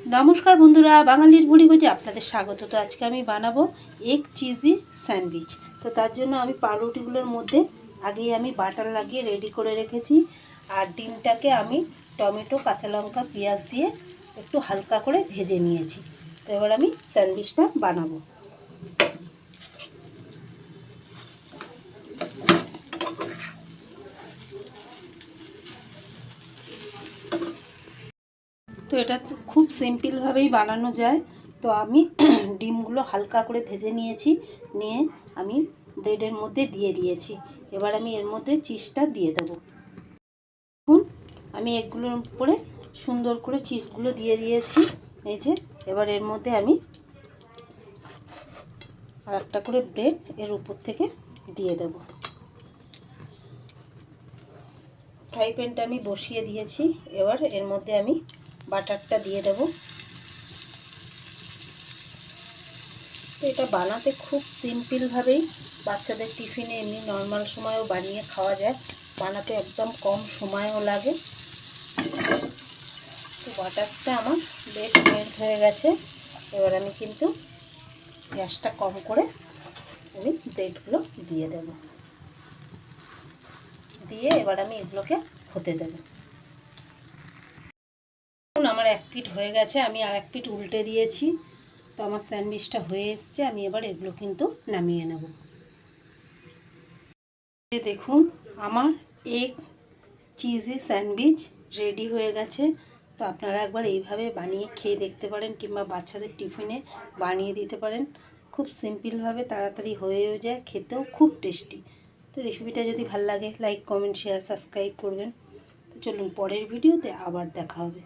नमस्कार बंधुरा बांगालिर भुड़ी भोजे आपनादेर स्वागत। तो आज के आमी बानाबो एग चिजी सैंडविच। तो तार जोन्नो आमी पाउरुटिगुलोर मध्य आगेई आमी बाटार लागिए रेडी करे रेखेछि और डिमटाके आमी टमेटो काँचा लंका पेঁয়াজ दिए एकटु हालका करे भेजे निয়েছি। तो एबार आमी सैंडविचटा बानाबो। तो এটা খুব সিম্পল ভাবেই বানানো যায়। তো আমি ডিমগুলো হালকা করে ভেজে নিয়েছি, নিয়ে আমি ব্রেডের মধ্যে দিয়ে দিয়েছি। এবার আমি এর মধ্যে চিজটা দিয়ে দেব। এখন আমি এগুলোর উপরে সুন্দর করে চিজগুলো দিয়ে দিয়েছি। এই যে এবার এর মধ্যে আমি আর একটা করে ব্রেড এর উপর থেকে দিয়ে দেব। ফ্রাই প্যানটা আমি বসিয়ে দিয়েছি। এবার এর মধ্যে আমি বাটারটা দিয়ে দেব। তো এটা বানাতে খুব সিম্পল ভাবেই বাচ্চাদের টিফিনে এমনি নর্মাল সময়েও বানিয়ে খাওয়া যায়, বানাতে একদম কম সময়ও লাগে। তো বাটারটা আমার বেশ মেল্ট হয়ে গেছে। এবার আমি কিন্তু গ্যাসটা কম করে আমি ব্রেডগুলো দিয়ে দেব, দিয়ে এবার আমি এগুলোকে হতে দেব। আমার এক পিঠ হয়ে গেছে, আমি আর এক পিঠ উল্টে দিয়েছি। তো আমার স্যান্ডউইচটা হয়ে এসছে, আমি এবার এগুলো কিন্তু নামিয়ে নেব। দেখুন আমার এগ চিজি স্যান্ডউইচ রেডি হয়ে গেছে। তো আপনারা একবার এইভাবে বানিয়ে খেয়ে দেখতে পারেন, কিংবা বাচ্চাদের টিফিনে বানিয়ে দিতে পারেন। খুব সিম্পলভাবে তাড়াতাড়ি হয়েও যায়, খেতেও খুব টেস্টি। তো রেসিপিটা যদি ভালো লাগে লাইক কমেন্ট শেয়ার সাবস্ক্রাইব করবেন। তো চলুন পরের ভিডিওতে আবার দেখা হবে।